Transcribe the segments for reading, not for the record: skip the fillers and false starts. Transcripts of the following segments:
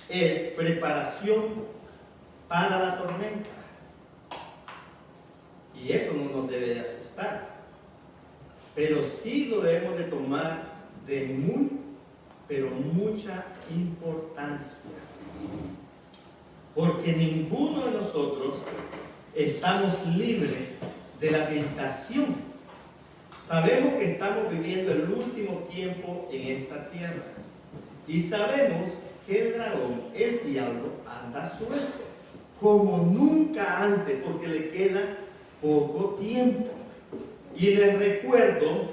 es preparación para la tormenta. Y eso no nos debe de asustar. Pero sí lo debemos de tomar de pero mucha importancia. Porque ninguno de nosotros estamos libres de la tentación. Sabemos que estamos viviendo el último tiempo en esta tierra. Y sabemos que el dragón, el diablo, anda suelto, como nunca antes, porque le queda poco tiempo. Y les recuerdo,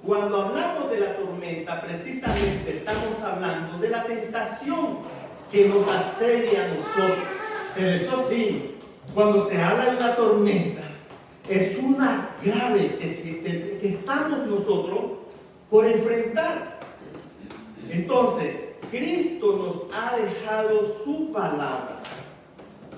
cuando hablamos de la tormenta, precisamente estamos hablando de la tentación que nos asedia a nosotros. Pero eso sí, cuando se habla de una tormenta, es una grave que estamos nosotros por enfrentar. Entonces, Cristo nos ha dejado su palabra,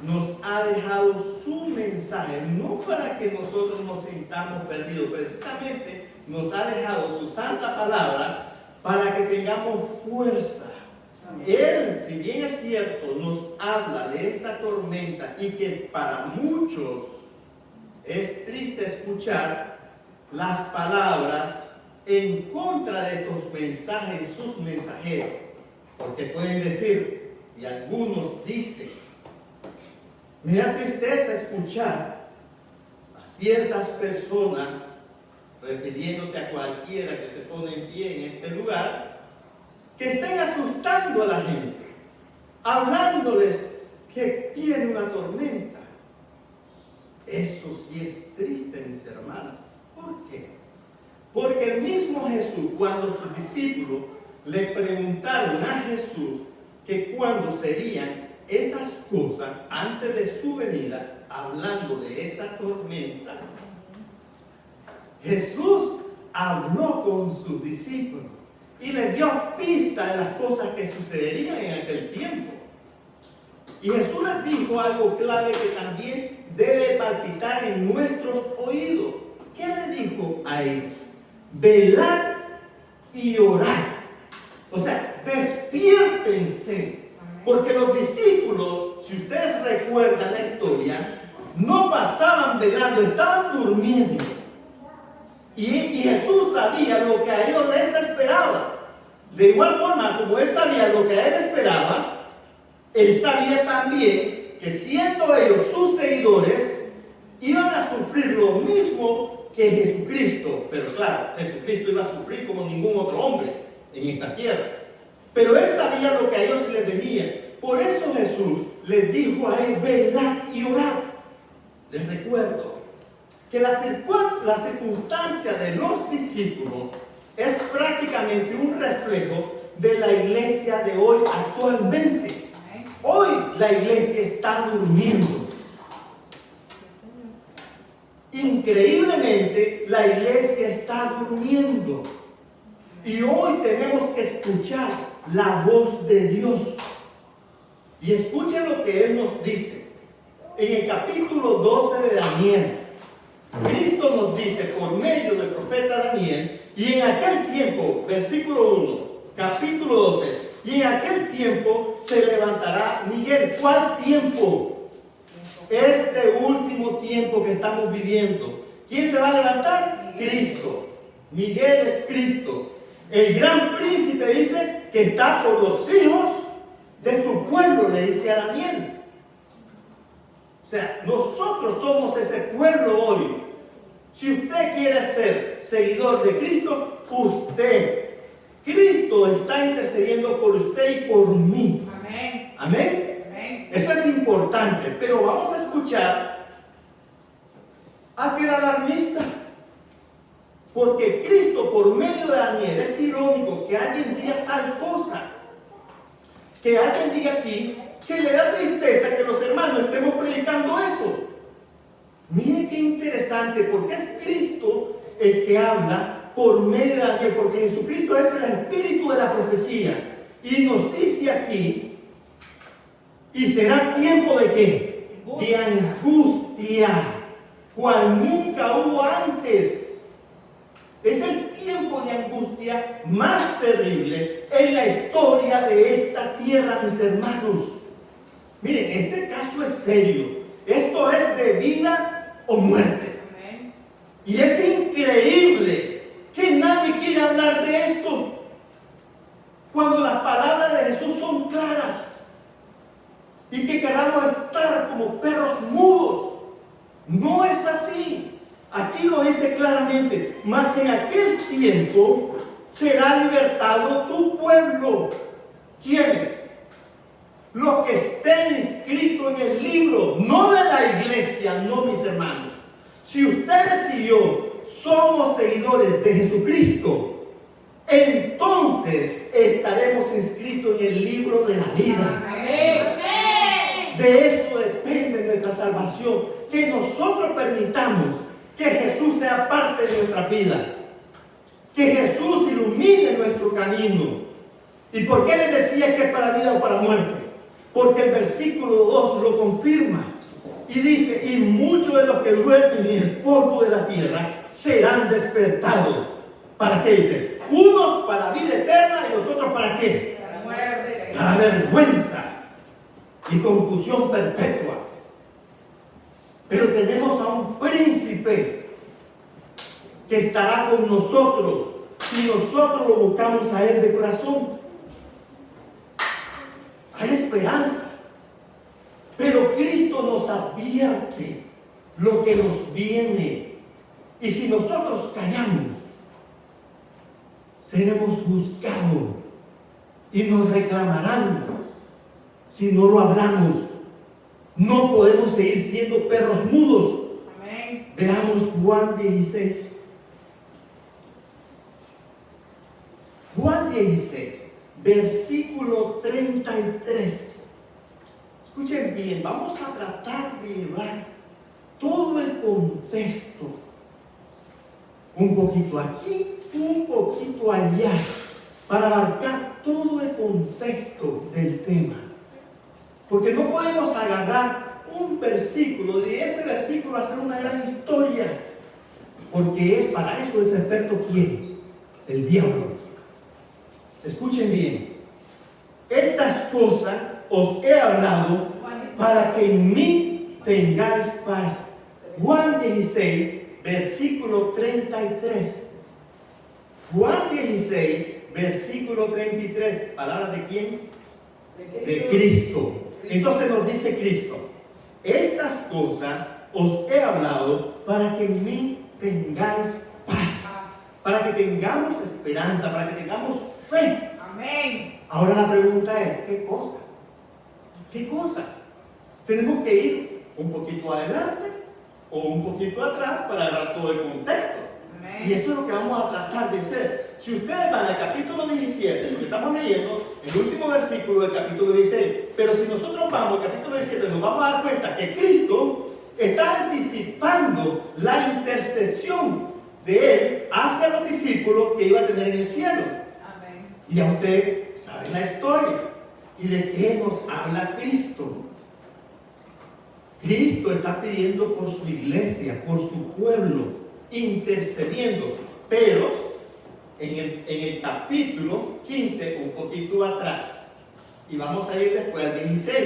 nos ha dejado su mensaje, no para que nosotros nos sintamos perdidos, precisamente nos ha dejado su santa palabra para que tengamos fuerza. Él, si bien es cierto, nos habla de esta tormenta y que para muchos es triste escuchar las palabras en contra de estos mensajes, sus mensajeros, porque pueden decir, y algunos dicen, me da tristeza escuchar a ciertas personas, refiriéndose a cualquiera que se pone en pie en este lugar, que estén asustando a la gente, hablándoles que viene una tormenta. Eso sí es triste, mis hermanos. ¿Por qué? Porque el mismo Jesús, cuando sus discípulos le preguntaron a Jesús que cuándo serían esas cosas antes de su venida, hablando de esta tormenta, Jesús habló con sus discípulos y les dio pista de las cosas que sucederían en aquel tiempo. Y Jesús les dijo algo clave que también debe palpitar en nuestros oídos. ¿Qué le dijo a ellos? Velad y orad. O sea, despiértense. Porque los discípulos, si ustedes recuerdan la historia, no pasaban velando, estaban durmiendo. Y Jesús sabía lo que a ellos les esperaba. De igual forma, como Él sabía lo que a Él esperaba, Él sabía también que siendo ellos sus seguidores, iban a sufrir lo mismo que Jesucristo. Pero claro, Jesucristo iba a sufrir como ningún otro hombre en esta tierra. Pero Él sabía lo que a ellos les venía. Por eso Jesús les dijo a ellos, velad y orad. Les recuerdo que la circunstancia de los discípulos es prácticamente un reflejo de la iglesia de hoy actualmente. Hoy la iglesia está durmiendo. Increíblemente, la iglesia está durmiendo. Y hoy tenemos que escuchar la voz de Dios. Y escuchen lo que Él nos dice. En el capítulo 12 de Daniel, Cristo nos dice por medio del profeta Daniel, y en aquel tiempo, versículo 1, capítulo 12, y en aquel tiempo se levantará Miguel. ¿Cuál tiempo? Este último tiempo que estamos viviendo. ¿Quién se va a levantar? Cristo. Miguel es Cristo. El gran príncipe dice que está por los hijos de tu pueblo, le dice a Daniel. O sea, nosotros somos ese pueblo hoy. Si usted quiere ser seguidor de Cristo, Cristo está intercediendo por usted y por mí. Amén. Amén. Amén. Eso es importante, pero vamos a escuchar a aquel alarmista. Porque Cristo, por medio de Daniel, es irónico que alguien diga tal cosa. Que alguien diga aquí que le da tristeza que los hermanos estemos predicando eso. Mire qué interesante, porque es Cristo el que habla por medio de Daniel, porque Jesucristo es el espíritu de la profecía. Y nos dice aquí, y será tiempo de ¿qué? De angustia, cual nunca hubo antes. Es el tiempo de angustia más terrible en la historia de esta tierra, mis hermanos. Miren, este caso es serio. Esto es de vida o muerte. Y es increíble que nadie quiere hablar de esto cuando las palabras de Jesús son claras y que queramos estar como perros mudos. No es así. Aquí lo dice claramente: mas en aquel tiempo será libertado tu pueblo. ¿Quiénes? Los que estén inscritos en el libro, no de la iglesia, no, mis hermanos. Si ustedes y yo somos seguidores de Jesucristo, entonces estaremos inscritos en el libro de la vida. Amén. De eso depende nuestra salvación, que nosotros permitamos que Jesús sea parte de nuestra vida, que Jesús ilumine nuestro camino. ¿Y por qué les decía que es para vida o para muerte? Porque el versículo 2 lo confirma y dice: y muchos de los que duermen en el polvo de la tierra serán despertados. ¿Para qué dice? Unos para vida eterna y los otros para qué? Para muerte. Para vergüenza y confusión perpetua. Pero tenemos a un príncipe que estará con nosotros si nosotros lo buscamos a él de corazón. Hay esperanza. Pero Cristo nos advierte lo que nos viene. Y si nosotros callamos, seremos juzgados y nos reclamarán si no lo hablamos. No podemos seguir siendo perros mudos. Amén. Veamos Juan 16. Juan 16, versículo 33. Escuchen bien, vamos a tratar de llevar todo el contexto. Un poquito aquí, un poquito allá, para abarcar todo el contexto del tema. Porque no podemos agarrar un versículo, de ese versículo hacer una gran historia. Porque es para eso es experto ¿quién? El diablo. Escuchen bien. Estas cosas os he hablado para que en mí tengáis paz. Juan 16, versículo 33. Juan 16, versículo 33. ¿Palabras de quién? De Cristo. Entonces nos dice Cristo: estas cosas os he hablado para que en mí tengáis paz, para que tengamos esperanza, para que tengamos fe. Amén. Ahora la pregunta es: ¿qué cosa? ¿Qué cosa? Tenemos que ir un poquito adelante o un poquito atrás para dar todo el contexto. Amén. Y eso es lo que vamos a tratar de hacer. Si ustedes van al capítulo 17, lo que estamos leyendo, el último versículo del capítulo 16, pero si nosotros vamos al capítulo 17, nos vamos a dar cuenta que Cristo está anticipando la intercesión de Él hacia los discípulos que iba a tener en el cielo. Amén. Y ya ustedes saben la historia. ¿Y de qué nos habla Cristo? Cristo está pidiendo por su iglesia, por su pueblo, intercediendo. Pero en el capítulo 15, un poquito atrás, y vamos a ir después al 16,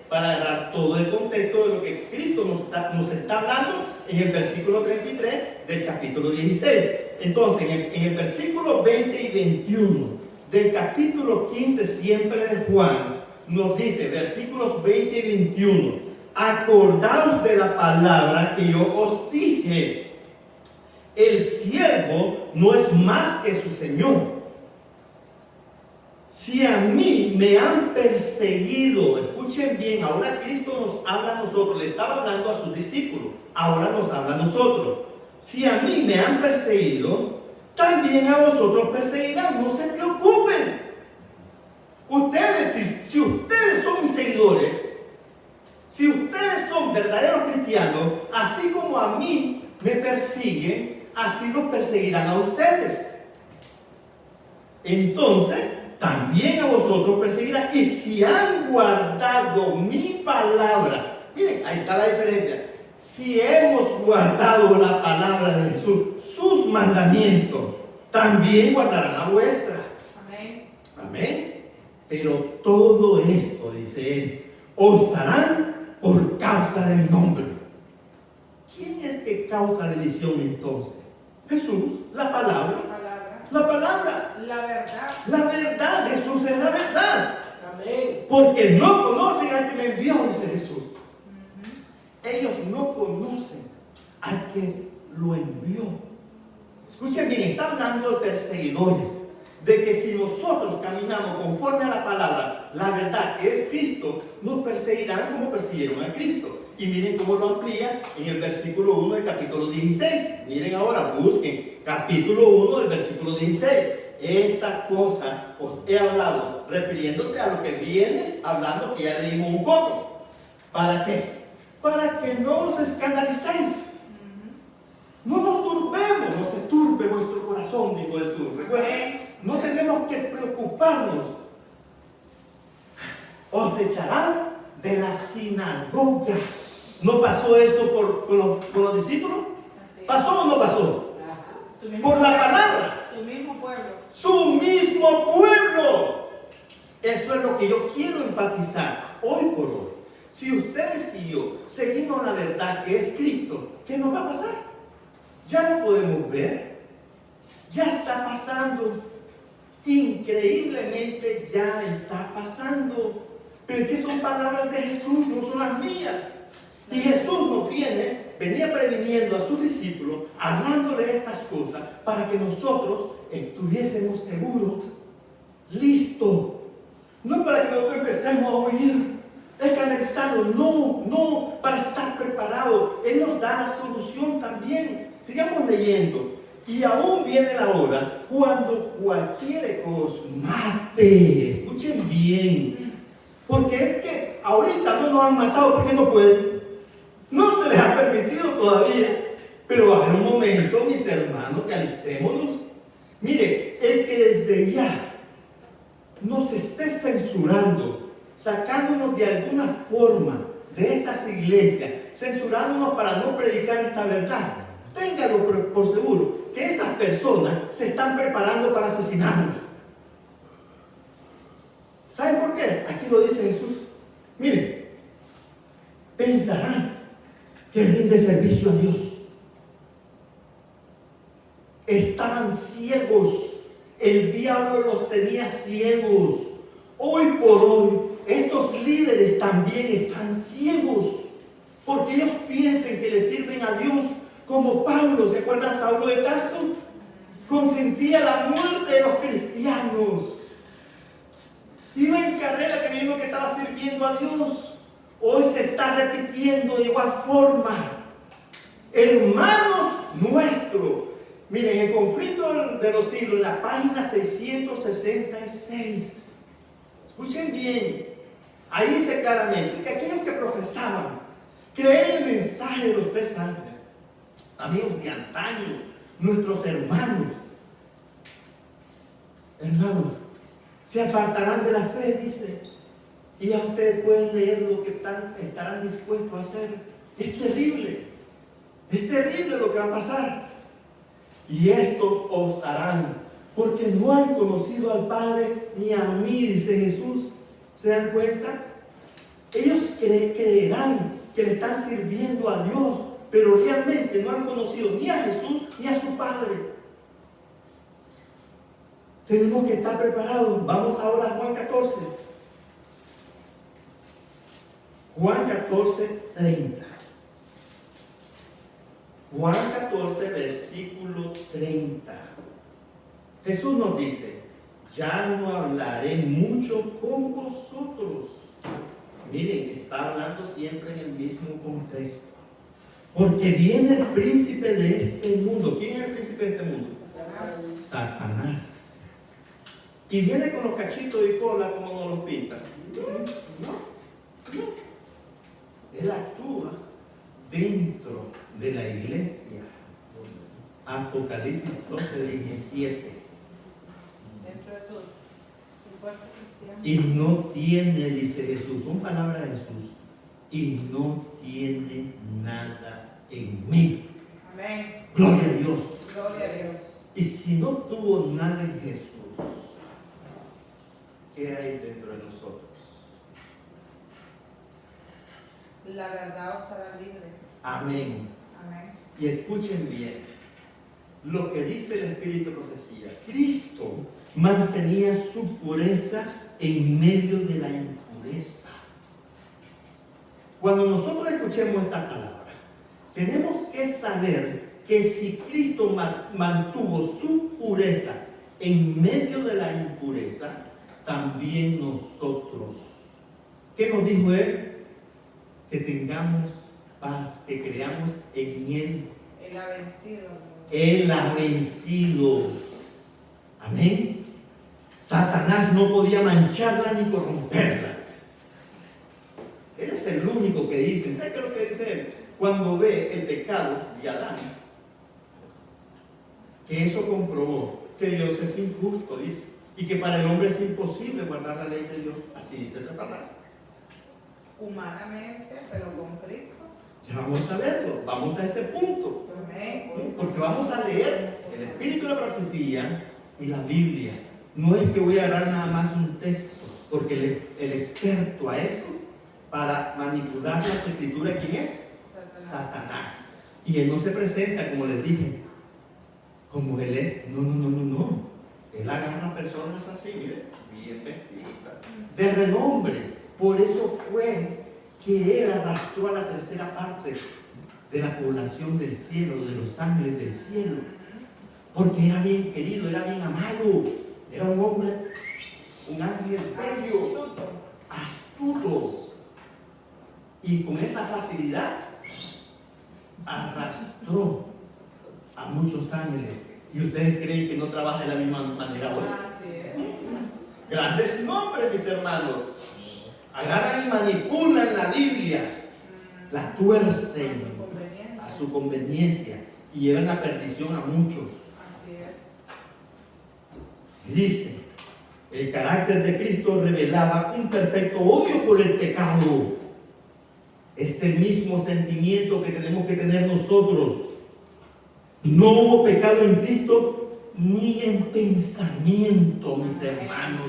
para dar todo el contexto de lo que Cristo nos está hablando en el versículo 33 del capítulo 16. Entonces, en el versículo 20 y 21 del capítulo 15 siempre de Juan, nos dice, versículos 20 y 21, acordaos de la palabra que yo os dije: el siervo no es más que su señor. Si a mí me han perseguido, escuchen bien, ahora Cristo nos habla a nosotros, le estaba hablando a sus discípulos, ahora nos habla a nosotros. Si a mí me han perseguido, también a vosotros perseguirán, no se preocupen. Ustedes, si ustedes son mis seguidores, si ustedes son verdaderos cristianos, así como a mí me persiguen, así los perseguirán a ustedes. Entonces, también a vosotros perseguirán. Y si han guardado mi palabra, miren, ahí está la diferencia. Si hemos guardado la palabra de Jesús, sus mandamientos, también guardarán la vuestra. Amén. Amén. Pero todo esto, dice él, os harán por causa de mi nombre. ¿Quién es que causa división entonces? Jesús, la palabra. La palabra. La verdad. La verdad, Jesús es la verdad. Amén. Porque no conocen al que me envió, dice Jesús. Ellos no conocen al que lo envió. Escuchen bien, está hablando de perseguidores. De que si nosotros caminamos conforme a la palabra, la verdad que es Cristo, nos perseguirán como persiguieron a Cristo. Y miren cómo lo amplía en el versículo 1 del capítulo 16. Miren ahora, busquen capítulo 1 del versículo 16. Esta cosa os he hablado, refiriéndose a lo que viene hablando, que ya leímos un poco. ¿Para qué? Para que no os escandalicéis. No nos turbemos, no se turbe vuestro corazón, dijo Jesús. Recuerden, no tenemos que preocuparnos. Os echarán de la sinagoga. ¿No pasó esto con los discípulos? ¿Pasó o no pasó? Por la palabra. Su mismo pueblo. Su mismo pueblo. Eso es lo que yo quiero enfatizar hoy por hoy. Si ustedes y yo seguimos la verdad que es Cristo, ¿qué nos va a pasar? Ya lo podemos ver. Ya está pasando. Increíblemente ya está pasando. Pero es que son palabras de Jesús, no son las mías. Y Jesús nos venía previniendo a sus discípulos, hablándole estas cosas, para que nosotros estuviésemos seguros, listos. No para que nosotros empecemos a oír, escandalizarnos, no, para estar preparados. Él nos da la solución también. Sigamos leyendo. Y aún viene la hora cuando cualquiera que os mate. Escuchen bien. Porque es que ahorita no nos han matado porque no pueden. No se les ha permitido todavía. Pero va a haber un momento, mis hermanos, que alistémonos. Mire, el que desde ya nos esté censurando, sacándonos de alguna forma de estas iglesias, censurándonos para no predicar esta verdad, téngalo por seguro que esas personas se están preparando para asesinarnos. ¿Saben por qué? Aquí lo dice Jesús. Miren, pensarán que rinde servicio a Dios. Estaban ciegos. El diablo los tenía ciegos. Hoy por hoy, estos líderes también están ciegos. Porque ellos piensan que le sirven a Dios. Como Pablo, ¿se acuerdan Saulo de Tarso? Consentía la muerte de los cristianos. Iba en carrera creyendo que estaba sirviendo a Dios. Hoy se está repitiendo de igual forma. Hermanos nuestros, miren, el conflicto de los siglos, en la página 666. Escuchen bien. Ahí dice claramente que aquellos que profesaban creer el mensaje de los 3 ángeles, amigos de antaño, nuestros hermanos, se apartarán de la fe, dice, y ya ustedes pueden leer lo que estarán dispuestos a hacer. Es terrible lo que va a pasar. Y estos os harán, porque no han conocido al Padre ni a mí, dice Jesús. ¿Se dan cuenta? Ellos creerán que le están sirviendo a Dios, pero realmente no han conocido ni a Jesús ni a su Padre. Tenemos que estar preparados. Vamos ahora a Juan 14. Juan 14, 30. Juan 14, versículo 30. Jesús nos dice: ya no hablaré mucho con vosotros. Miren, está hablando siempre en el mismo contexto. Porque viene el príncipe de este mundo. ¿Quién es el príncipe de este mundo? Satanás. Y viene con los cachitos de cola como nos los pintan. No. Él actúa dentro de la iglesia. Apocalipsis 12, 17. Dentro de su cuerpo cristiano. Y no tiene, dice Jesús, son palabras de Jesús, y no tiene nada en mí. Amén. Gloria a Dios. Gloria a Dios. Y si no tuvo nada en Jesús, ¿qué hay dentro de nosotros? La verdad os hará libre. Amén. Amén. Y escuchen bien lo que dice el Espíritu de Profecía. Cristo mantenía su pureza en medio de la impureza. Cuando nosotros escuchemos esta palabra, tenemos que saber que si Cristo mantuvo su pureza en medio de la impureza, también nosotros. ¿Qué nos dijo Él? Que tengamos paz, que creamos en Él. Él ha vencido. Él ha vencido. Amén. Satanás no podía mancharla ni corromperla. Él es el único que dice. ¿Sabe qué es lo que dice él? Cuando ve el pecado de Adán, que eso comprobó que Dios es injusto, dice, y que para el hombre es imposible guardar la ley de Dios. Así dice Satanás. Humanamente, pero con Cristo. Ya vamos a verlo, vamos a ese punto. Amén. Porque vamos a leer el Espíritu de la Profecía y la Biblia. No es que voy a agarrar nada más un texto, porque el experto a eso, para manipular las escrituras, ¿quién es? Satanás. Y él no se presenta, como les dije, como él es. No. Él agarra personas así, mire, bien vestidas, de renombre. Por eso fue que él arrastró a la tercera parte de la población del cielo, de los ángeles del cielo, porque era bien querido, era bien amado, era un hombre, un ángel bello, astuto, y con esa facilidad arrastró a muchos ángeles. ¿Y ustedes creen que no trabaja de la misma manera hoy? Así es. Grandes nombres, mis hermanos. Agarran y manipulan la Biblia, la tuercen a su conveniencia y llevan a perdición a muchos. Así es. Dice, el carácter de Cristo revelaba un perfecto odio por el pecado. Es el mismo sentimiento que tenemos que tener nosotros. No hubo pecado en Cristo ni en pensamiento, mis hermanos.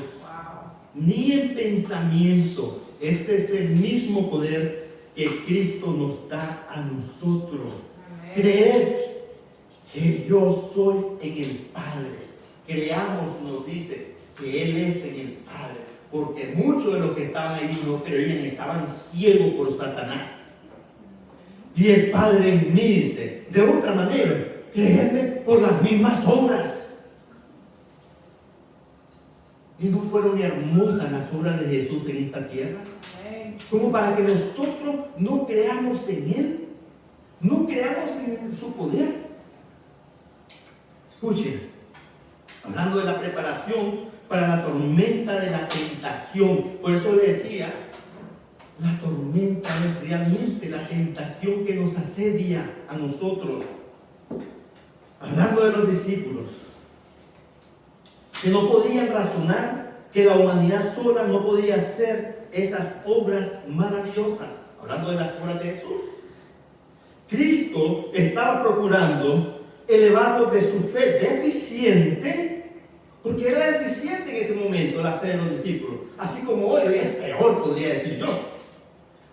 Ni en pensamiento. Ese es el mismo poder que Cristo nos da a nosotros. Amén. Creer que yo soy en el Padre. Creamos, nos dice, que Él es en el Padre. Porque muchos de los que estaban ahí no creían, estaban ciegos por Satanás. Y el Padre en mí dice, de otra manera, creerme por las mismas obras. ¿Y no fueron hermosas las obras de Jesús en esta tierra? Como para que nosotros no creamos en Él, no creamos en su poder. Escuchen, hablando de la preparación para la tormenta de la tentación. Por eso le decía, la tormenta es realmente la tentación que nos asedia a nosotros. Hablando de los discípulos, que no podían razonar que la humanidad sola no podía hacer esas obras maravillosas. Hablando de las obras de Jesús, Cristo estaba procurando elevarlos de su fe deficiente, porque era deficiente en ese momento la fe de los discípulos, así como hoy es peor, podría decir yo,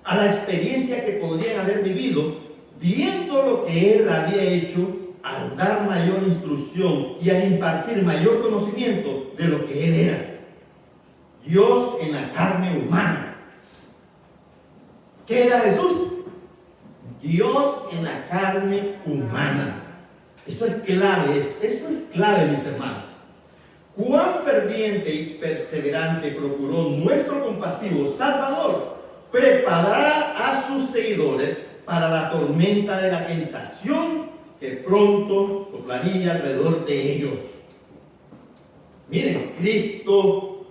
a la experiencia que podrían haber vivido viendo lo que Él había hecho, al dar mayor instrucción y al impartir mayor conocimiento de lo que Él era. Dios en la carne humana. ¿Qué era Jesús? Dios en la carne humana. Esto es clave, mis hermanos. Cuán ferviente y perseverante procuró nuestro compasivo Salvador preparar a sus seguidores para la tormenta de la tentación que pronto soplaría alrededor de ellos. Miren, Cristo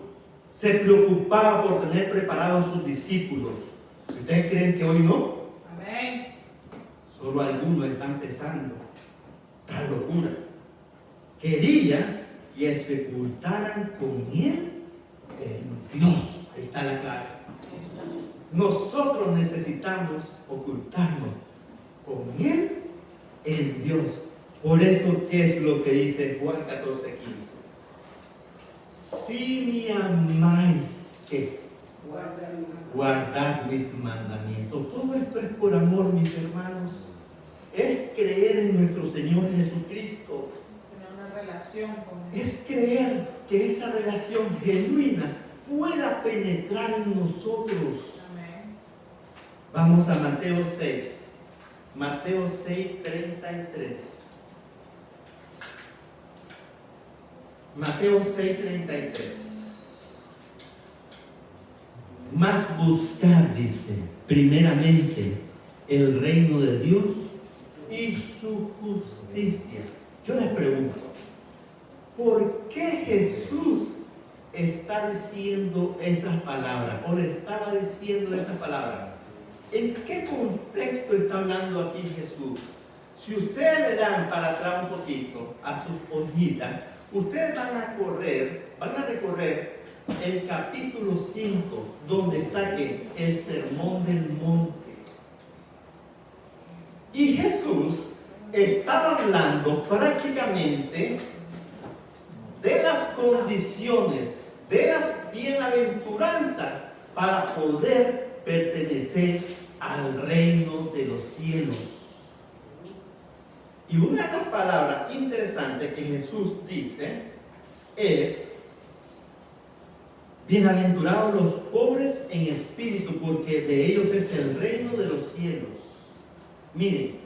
se preocupaba por tener preparados a sus discípulos. ¿Ustedes creen que hoy no? Amén. Solo algunos están pensando tal locura. Quería que se ocultaran con Él en Dios. Ahí está la clave. Nosotros necesitamos ocultarnos con Él en Dios. Por eso, ¿qué es lo que dice Juan 14:15? si me amáis, ¿qué? Guarda Guardad mis mandamientos. Todo esto es por amor, mis hermanos. Es creer en nuestro Señor Jesucristo. tener una relación con Él. Es creer que esa relación genuina pueda penetrar en nosotros. Amén. Vamos a Mateo 6. Mateo 6, 33. Mateo 6, 33. Mas buscad, dice, primeramente el reino de Dios y su justicia. Yo les pregunto, ¿por qué Jesús está diciendo esas palabras? ¿O le estaba diciendo esas palabras? ¿En qué contexto está hablando aquí Jesús? Si ustedes le dan para atrás un poquito a sus hojitas, ustedes van a recorrer el capítulo 5, donde está que el sermón del monte. Y Jesús estaba hablando prácticamente de las condiciones, de las bienaventuranzas para poder pertenecer al reino de los cielos. Y una de las palabras interesantes que Jesús dice es: bienaventurados los pobres en espíritu, porque de ellos es el reino de los cielos. Miren,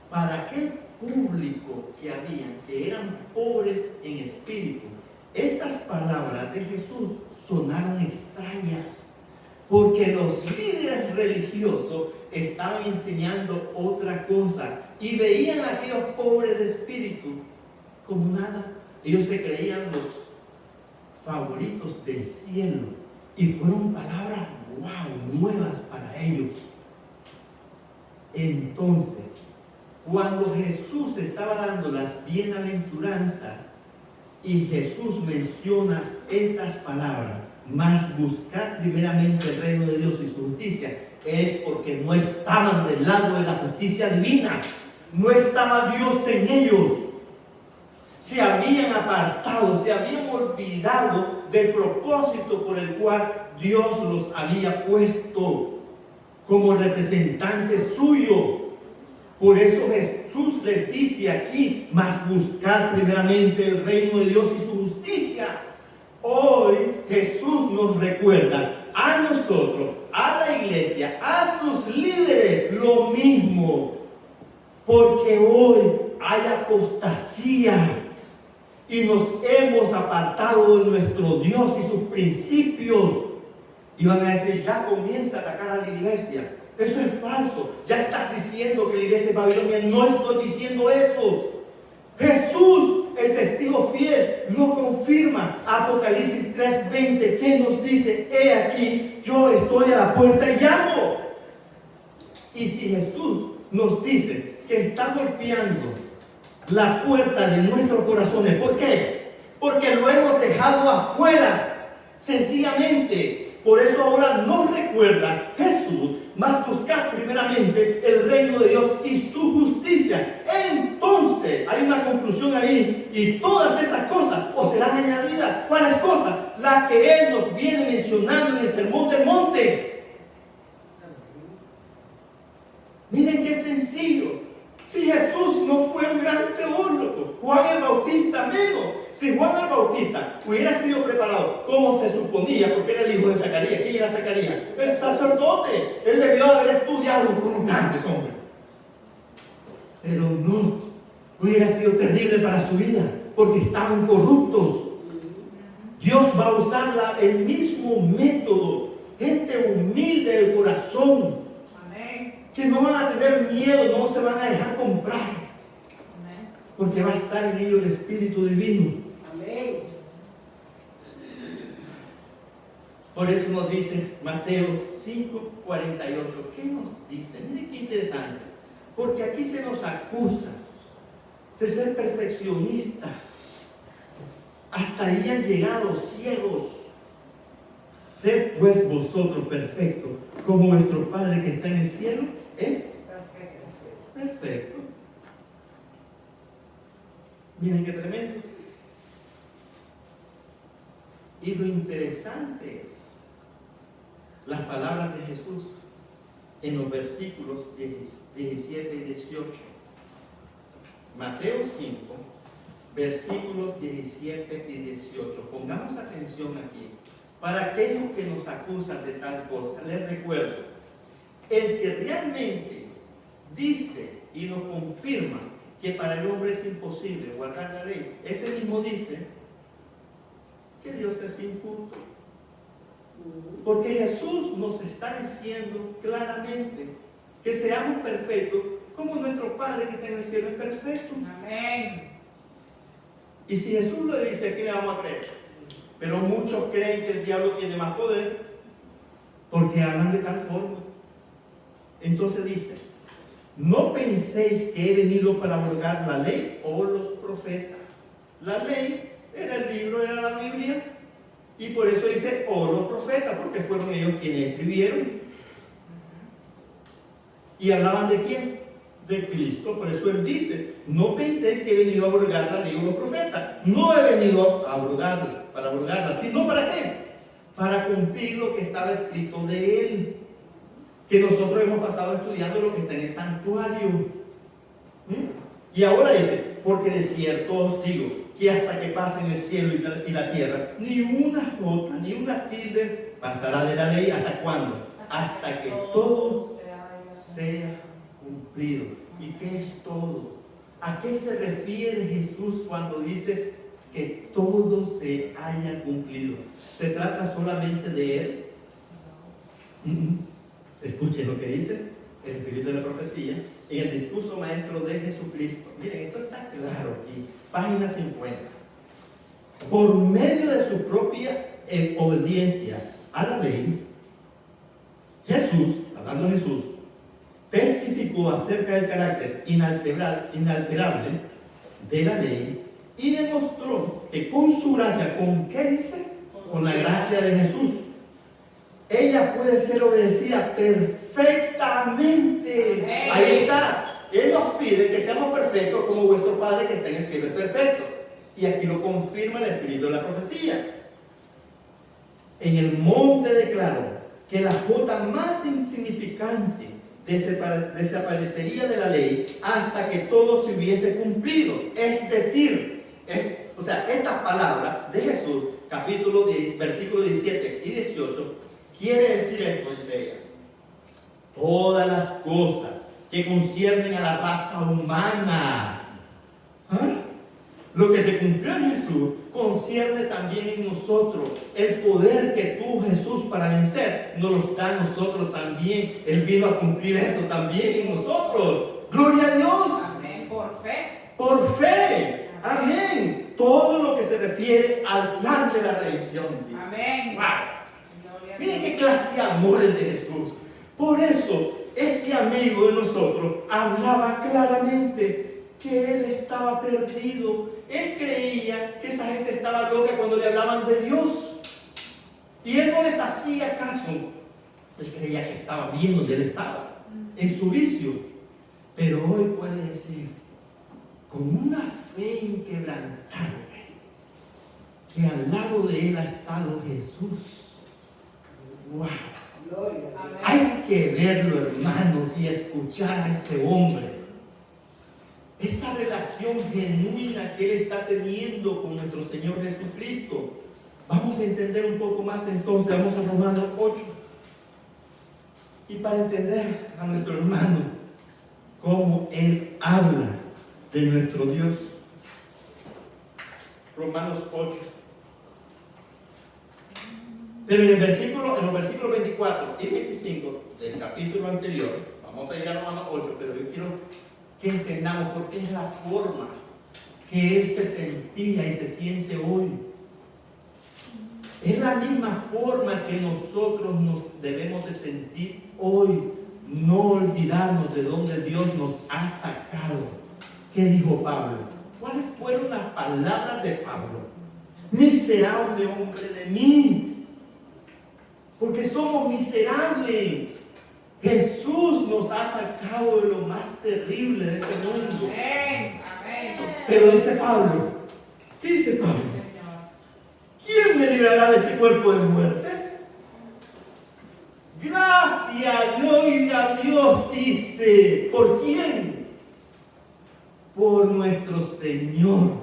para aquel público que había, que eran pobres en espíritu, estas palabras de Jesús sonaron extrañas, porque los líderes religiosos estaban enseñando otra cosa y veían a aquellos pobres de espíritu como nada. Ellos se creían los favoritos del cielo y fueron palabras nuevas para ellos. Entonces, cuando Jesús estaba dando las bienaventuranzas y Jesús menciona estas palabras, mas buscar primeramente el reino de Dios y su justicia, es porque no estaban del lado de la justicia divina, no estaba Dios en ellos. Se habían apartado, se habían olvidado del propósito por el cual Dios los había puesto como representantes suyos. Por eso Jesús les dice aquí: mas buscar primeramente el reino de Dios y su justicia. Hoy Jesús nos recuerda a nosotros, a la iglesia, a sus líderes, lo mismo. Porque hoy hay apostasía y nos hemos apartado de nuestro Dios y sus principios. Y van a decir: ya comienza a atacar a la iglesia. Eso es falso. Ya estás diciendo que la iglesia es Babilonia. No estoy diciendo eso. Jesús, el testigo fiel, lo confirma. Apocalipsis 3:20, ¿qué nos dice? He aquí, yo estoy a la puerta y llamo. Y si Jesús nos dice que está golpeando la puerta de nuestros corazones, ¿por qué? Porque lo hemos dejado afuera, sencillamente. Por eso ahora nos recuerda Jesús: mas buscar primeramente el reino de Dios y su justicia. Entonces, hay una conclusión ahí, y todas estas cosas os serán añadidas. ¿Cuáles cosas? Las que Él nos viene mencionando en el sermón del monte. Miren qué sencillo. Si Jesús no fue un gran teólogo, Juan el Bautista menos. Si Juan el Bautista hubiera sido preparado como se suponía, porque era el hijo de Zacarías. ¿Quién era Zacarías? El sacerdote. Él debió haber estudiado con los grandes hombres. Pero no, hubiera sido terrible para su vida, porque estaban corruptos. Dios va a usar el mismo método. Gente humilde de corazón, que no van a tener miedo, no se van a dejar comprar. Amén. Porque va a estar en ellos el Espíritu Divino. Amén. Por eso nos dice Mateo 5:48. ¿Qué nos dice? Miren qué interesante. Porque aquí se nos acusa de ser perfeccionistas. Hasta ahí han llegado ciegos. Sed pues vosotros perfectos, como vuestro Padre que está en el cielo es perfecto. Miren qué tremendo. Y lo interesante es las palabras de Jesús en los versículos 17 y 18. Mateo 5, versículos 17 y 18. Pongamos atención aquí. Para aquellos que nos acusan de tal cosa, les recuerdo, el que realmente dice y nos confirma que para el hombre es imposible guardar la ley, ese mismo dice que Dios es injusto. Porque Jesús nos está diciendo claramente que seamos perfectos como nuestro Padre que está en el cielo es perfecto. Amén. Y si Jesús lo dice, ¿a quién le vamos a creer? Pero muchos creen que el diablo tiene más poder porque hablan de tal forma. Entonces dice, no penséis que he venido para abrogar la ley o los profetas. La ley era el libro, era la Biblia. Y por eso dice, o los profetas, porque fueron ellos quienes escribieron. ¿Y hablaban de quién? De Cristo. Por eso Él dice, no penséis que he venido a abrogar la ley o los profetas. No he venido a abrogarla, para abrogarla, sino ¿para qué? Para cumplir lo que estaba escrito de Él. Que nosotros hemos pasado estudiando lo que está en el santuario. Y ahora dice, porque de cierto os digo, que hasta que pasen el cielo y la tierra, ni una jota, ni una tilde pasará de la ley. ¿Hasta cuándo? Hasta que todo sea cumplido. ¿Y qué es todo? ¿A qué se refiere Jesús cuando dice que todo se haya cumplido? ¿Se trata solamente de Él? Escuchen lo que dice el Espíritu de la Profecía en el discurso maestro de Jesucristo. Miren, esto está claro aquí, página 50. Por medio de su propia obediencia a la ley, Jesús, hablando de Jesús, testificó acerca del carácter inalterable de la ley y demostró que con su gracia, ¿con qué dice? Con la gracia de Jesús, ella puede ser obedecida perfectamente. Ahí está. Él nos pide que seamos perfectos como vuestro Padre que está en el cielo es perfecto. Y aquí lo confirma el Espíritu de la Profecía. En el monte declaró que la jota más insignificante desaparecería de la ley hasta que todo se hubiese cumplido. Es decir, estas palabras de Jesús, capítulo 10, versículos 17 y 18, quiere decir esto, dice ella. Todas las cosas que conciernen a la raza humana. Lo que se cumplió en Jesús concierne también en nosotros. El poder que tuvo Jesús para vencer nos lo da a nosotros también. Él vino a cumplir eso también en nosotros. ¡Gloria a Dios! Amén. Por fe. Por fe. Amén. Todo lo que se refiere al plan de la redención. Dice. Amén. ¡Wow! Miren qué clase de amor el de Jesús. Por eso, este amigo de nosotros hablaba claramente que él estaba perdido. Él creía que esa gente estaba loca cuando le hablaban de Dios. Y él no les hacía caso. Él creía que estaba bien donde él estaba, en su vicio. Pero hoy puede decir, con una fe inquebrantable, que al lado de él ha estado Jesús. ¡Wow! Hay que verlo, hermanos, y escuchar a ese hombre. Esa relación genuina que él está teniendo con nuestro Señor Jesucristo. Vamos a entender un poco más entonces. Vamos a Romanos 8. Y para entender a nuestro hermano, cómo él habla de nuestro Dios. Romanos 8. Pero en los versículos 24 y 25 del capítulo anterior, vamos a ir a Romanos 8, pero yo quiero que entendamos por qué es la forma que él se sentía y se siente hoy. Es la misma forma que nosotros nos debemos de sentir hoy. No olvidarnos de dónde Dios nos ha sacado. ¿Qué dijo Pablo? ¿Cuáles fueron las palabras de Pablo? Miserable hombre de mí. Porque somos miserables. Jesús nos ha sacado de lo más terrible de este mundo. Amén. Amén. Pero dice Pablo, ¿qué dice Pablo? ¿quién me librará de este cuerpo de muerte? Gracias doy a Dios, dice. ¿Por quién? Por nuestro Señor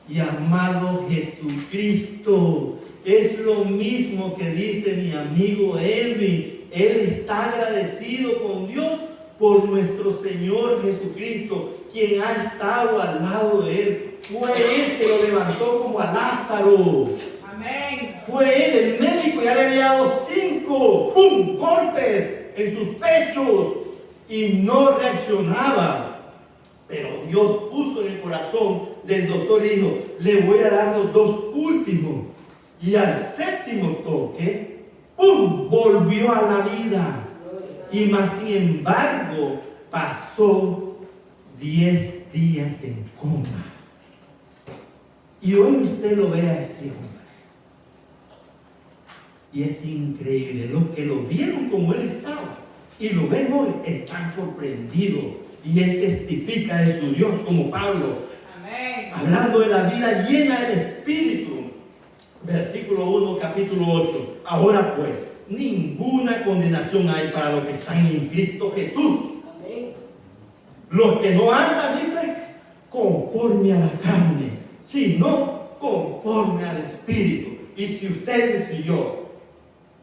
y amado Jesucristo. Es lo mismo que dice mi amigo Edwin. Él está agradecido con Dios por nuestro Señor Jesucristo, quien ha estado al lado de él. Fue él que lo levantó como a Lázaro. Amén. Fue él, el médico, ya le había dado 5 golpes en sus pechos y no reaccionaba. Pero Dios puso en el corazón del doctor y dijo: le voy a dar los 2 últimos. Y al 7º toque, ¡pum!, volvió a la vida. Y más sin embargo, pasó 10 días en coma. Y hoy usted lo ve a ese hombre. Y es increíble. Los que lo vieron como él estaba y lo ven hoy están sorprendidos. Y él testifica de su Dios como Pablo. Amén. Hablando de la vida llena del Espíritu. Versículo 1, capítulo 8. Ahora pues, ninguna condenación hay para los que están en Cristo Jesús. Amén. Los que no andan, dice, conforme a la carne, sino conforme al Espíritu. Y si ustedes y yo,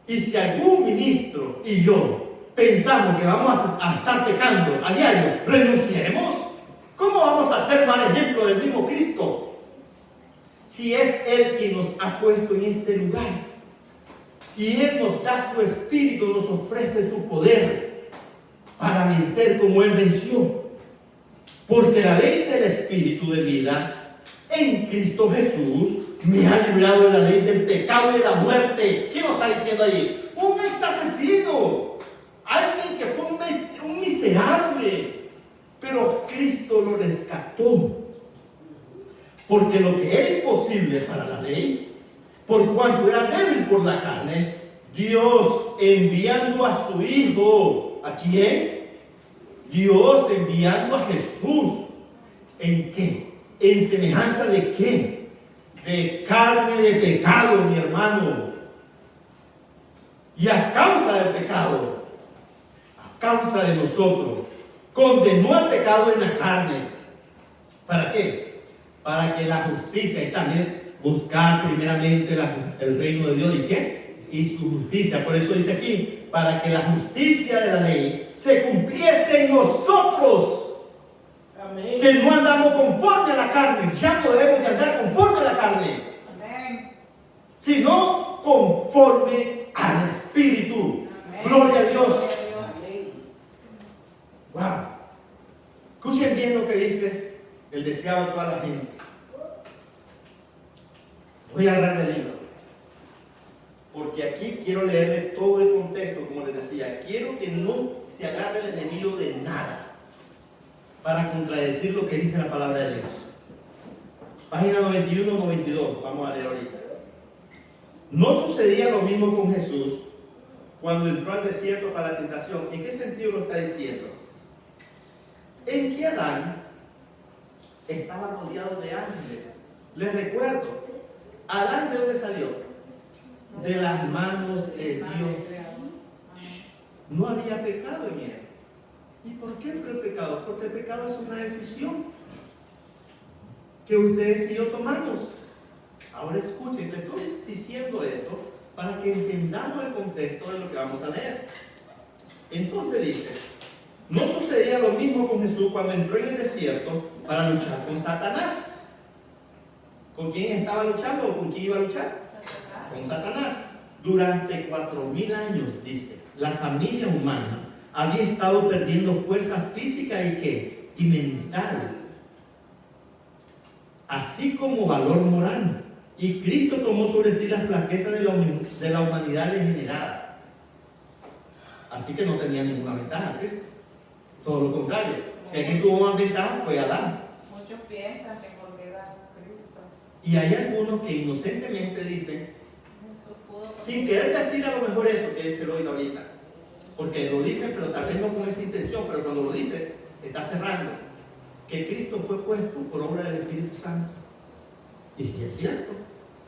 y si algún ministro y yo pensamos que vamos a estar pecando a diario, renunciaremos. ¿Cómo vamos a ser mal ejemplo del mismo Cristo? Si es Él quien nos ha puesto en este lugar y Él nos da su Espíritu, nos ofrece su poder para vencer como Él venció. Porque la ley del Espíritu de vida en Cristo Jesús me ha librado de la ley del pecado y de la muerte. ¿Quién lo está diciendo allí? Un ex asesino, alguien que fue un miserable, pero Cristo lo rescató. Porque lo que era imposible para la ley, por cuanto era débil por la carne, Dios enviando a su Hijo, ¿a quién? Dios enviando a Jesús. ¿En qué? ¿En semejanza de qué? De carne de pecado, mi hermano. Y a causa del pecado, a causa de nosotros, condenó al pecado en la carne. ¿Para qué? Para que la justicia, y también buscar primeramente el reino de Dios, ¿y qué? Y su justicia. Por eso dice aquí, para que la justicia de la ley se cumpliese en nosotros. Amén. Que no andamos conforme a la carne, ya no debemos de andar conforme a la carne, Amén. sino conforme al Espíritu. Amén. Gloria a Dios. Amén. Wow. Escuchen bien lo que dice el deseado de toda la gente. Voy a agarrar el libro, porque aquí quiero leerle todo el contexto, como les decía. Quiero que no se agarre el enemigo de nada para contradecir lo que dice la palabra de Dios. Página 91-92, vamos a leer ahorita. No sucedía lo mismo con Jesús cuando entró al desierto para la tentación. ¿En qué sentido lo está diciendo? En que Adán estaba rodeado de ángeles. Les recuerdo, Adán, ¿de dónde salió? De las manos de Dios. No había pecado en él. ¿Y por qué fue el pecado? Porque el pecado es una decisión que ustedes y yo tomamos. Ahora escuchen, les estoy diciendo esto para que entendamos el contexto de lo que vamos a leer. Entonces dice, no sucedía lo mismo con Jesús cuando entró en el desierto para luchar con Satanás. ¿Con quién estaba luchando o con quién iba a luchar? Con Satanás. Durante 4000 años, dice, la familia humana había estado perdiendo fuerza física y ¿qué? Y mental, así como valor moral. Y Cristo tomó sobre sí la flaqueza de la humanidad degenerada. Así que no tenía ninguna ventaja Cristo. Todo lo contrario. Si alguien tuvo más ventaja fue Adán. Muchos piensan que porque era Cristo, Y hay algunos que inocentemente dicen, Jesús pudo. sin querer decir a lo mejor eso que se lo oiga ahorita, porque lo dicen, pero tal vez no con esa intención, pero cuando lo dice, está cerrando, que Cristo fue puesto por obra del Espíritu Santo. Y sí es cierto,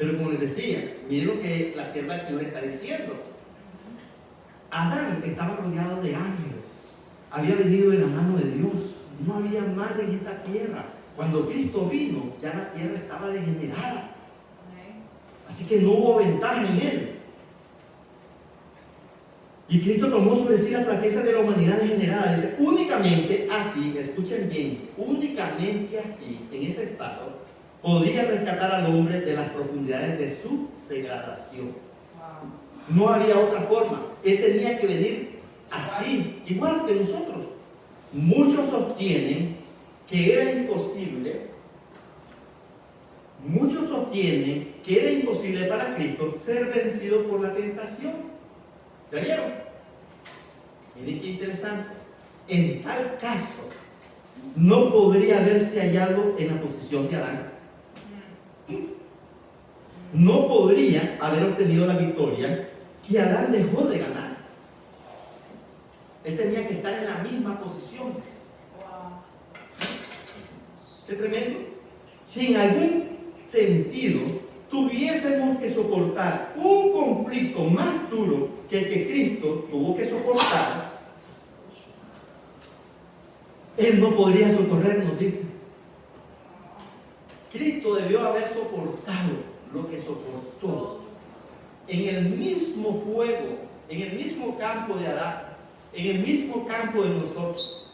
Pero como les decía, miren lo que la sierva del Señor está diciendo. Adán estaba rodeado de ángeles, había venido de la mano de Dios, no había mal en esta tierra. Cuando Cristo vino, ya la tierra estaba degenerada, así que no hubo ventaja en él. Y Cristo tomó sobre sí la flaqueza de la humanidad degenerada. Dice, únicamente así, escuchen bien, únicamente así, en ese estado, podía rescatar al hombre de las profundidades de su degradación. No había otra forma. Él tenía que venir así, igual que nosotros. Muchos sostienen que era imposible. Muchos sostienen que era imposible para Cristo ser vencido por la tentación. ¿Ya vieron? Miren qué interesante. En tal caso, no podría haberse hallado en la posición de Adán. No podría haber obtenido la victoria que Adán dejó de ganar. Él tenía que estar en la misma posición. ¿Qué tremendo? Si en algún sentido tuviésemos que soportar un conflicto más duro que el que Cristo tuvo que soportar, Él no podría socorrernos, dice. Cristo debió haber soportado lo que soportó en el mismo juego, en el mismo campo de Adán, en el mismo campo de nosotros.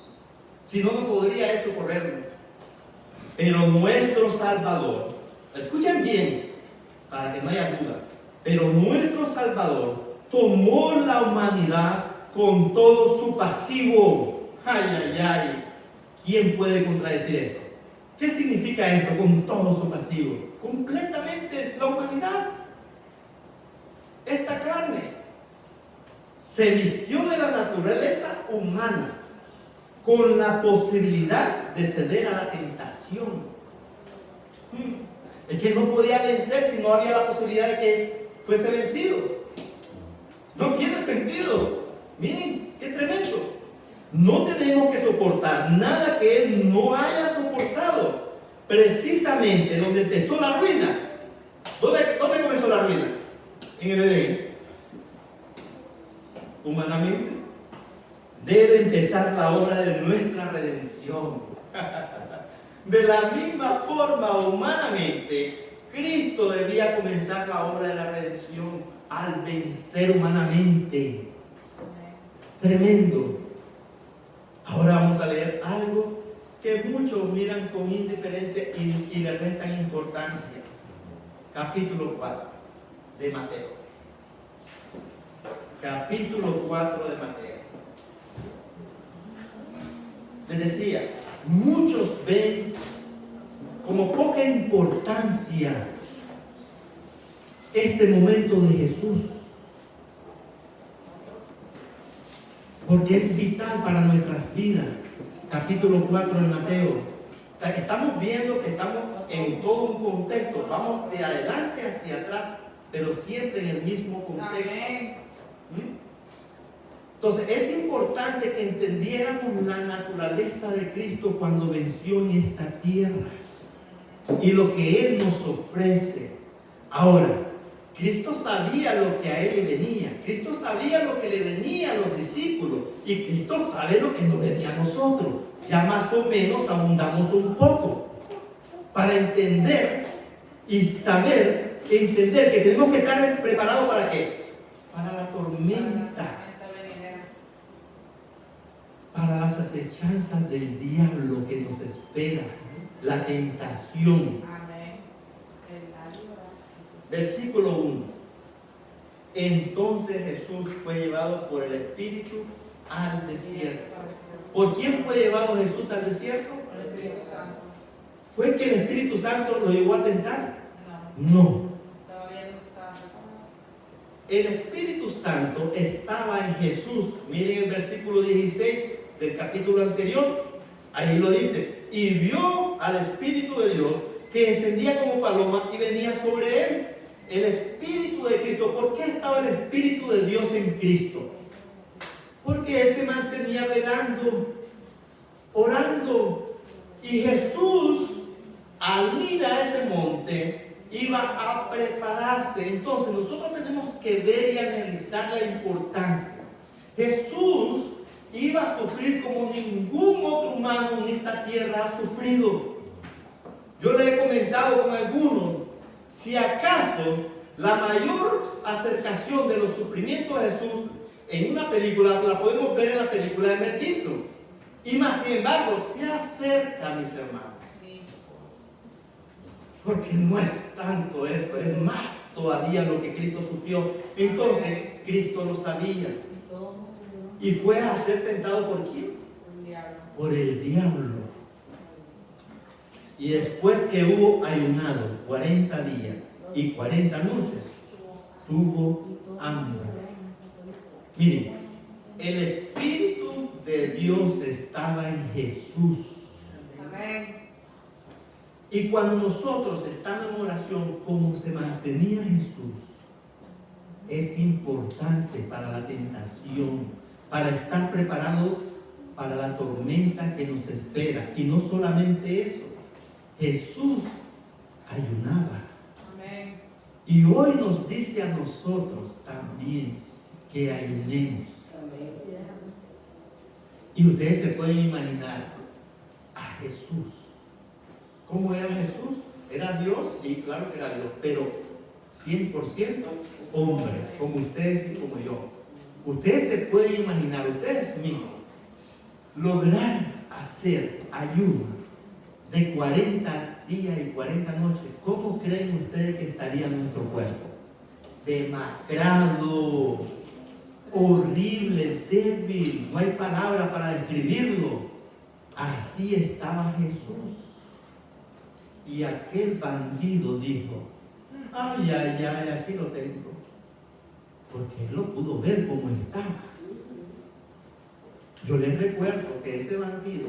Si no, no podría Él socorrernos. Pero nuestro Salvador, escuchen bien, para que no haya duda, pero nuestro Salvador tomó la humanidad con todo su pasivo. Ay, ay, ay. ¿Quién puede contradecir esto? ¿Qué significa esto con todo su pasivo? Completamente la humanidad. Esta carne se vistió de la naturaleza humana con la posibilidad de ceder a la tentación. Es que no podía vencer si no había la posibilidad de que fuese vencido. No tiene sentido. Miren, qué tremendo. No tenemos que soportar nada que Él no haya soportado. Precisamente donde empezó la ruina. ¿Dónde comenzó la ruina? En el Edén. Humanamente. Debe empezar la obra de nuestra redención. De la misma forma, humanamente, Cristo debía comenzar la obra de la redención al vencer humanamente. Tremendo. Ahora vamos a leer algo que muchos miran con indiferencia y le restan importancia. Capítulo 4 de Mateo. Capítulo 4 de Mateo. Les decía, muchos ven como poca importancia este momento de Jesús, porque es vital para nuestras vidas. Capítulo 4 de Mateo. O sea, estamos viendo que estamos en todo un contexto, vamos de adelante hacia atrás, pero siempre en el mismo contexto. Entonces es importante que entendiéramos la naturaleza de Cristo cuando venció en esta tierra y lo que Él nos ofrece. Ahora, Cristo sabía lo que a Él le venía, Cristo sabía lo que le venía a los discípulos y Cristo sabe lo que nos venía a nosotros. Ya más o menos abundamos un poco para entender y saber, entender que tenemos que estar preparados ¿para qué? Para la tormenta. Para las acechanzas del diablo que nos espera, la tentación. Amén. Versículo 1. Entonces Jesús fue llevado por el Espíritu al desierto. ¿Por quién fue llevado Jesús al desierto? Por el Espíritu Santo. ¿Fue que el Espíritu Santo lo llevó a tentar? No. No. Todavía no estaba preparado. El Espíritu Santo estaba en Jesús. Miren el versículo 16 del capítulo anterior. Ahí lo dice. Y vio al Espíritu de Dios que descendía como paloma y venía sobre él. El Espíritu de Cristo. ¿Por qué estaba el Espíritu de Dios en Cristo? Porque Él se mantenía velando, orando. Y Jesús, al ir a ese monte, iba a prepararse. Entonces nosotros tenemos que ver y analizar la importancia. Jesús iba a sufrir como ningún otro humano en esta tierra ha sufrido. Yo le he comentado con algunos, si acaso la mayor acercación de los sufrimientos de Jesús en una película, la podemos ver en la película de Mel Gibson. Y más sin embargo, se acerca, mis hermanos. Porque no es tanto eso, es más todavía lo que Cristo sufrió. Entonces, Cristo lo sabía. Y fue a ser tentado ¿por quién? Por el diablo. Y después que hubo ayunado 40 días y 40 noches, tuvo hambre. Miren, el Espíritu de Dios estaba en Jesús. Amén. Y cuando nosotros estamos en oración, como se mantenía Jesús, es importante para la tentación, para estar preparado para la tormenta que nos espera. Y no solamente eso, Jesús ayunaba. Amén. Y hoy nos dice a nosotros también que ayunemos. Y ustedes se pueden imaginar a Jesús. ¿Cómo era Jesús? ¿Era Dios? Sí, claro que era Dios, pero 100% hombre, como ustedes y como yo. Ustedes se pueden imaginar, ustedes mismos, lograr hacer ayuno de 40 días y 40 noches. ¿Cómo creen ustedes que estaría nuestro cuerpo? Demacrado, horrible, débil, no hay palabra para describirlo. Así estaba Jesús. Y aquel bandido dijo, ay, ay, ay, aquí lo tengo. Porque él lo pudo ver como estaba. Yo les recuerdo que ese bandido,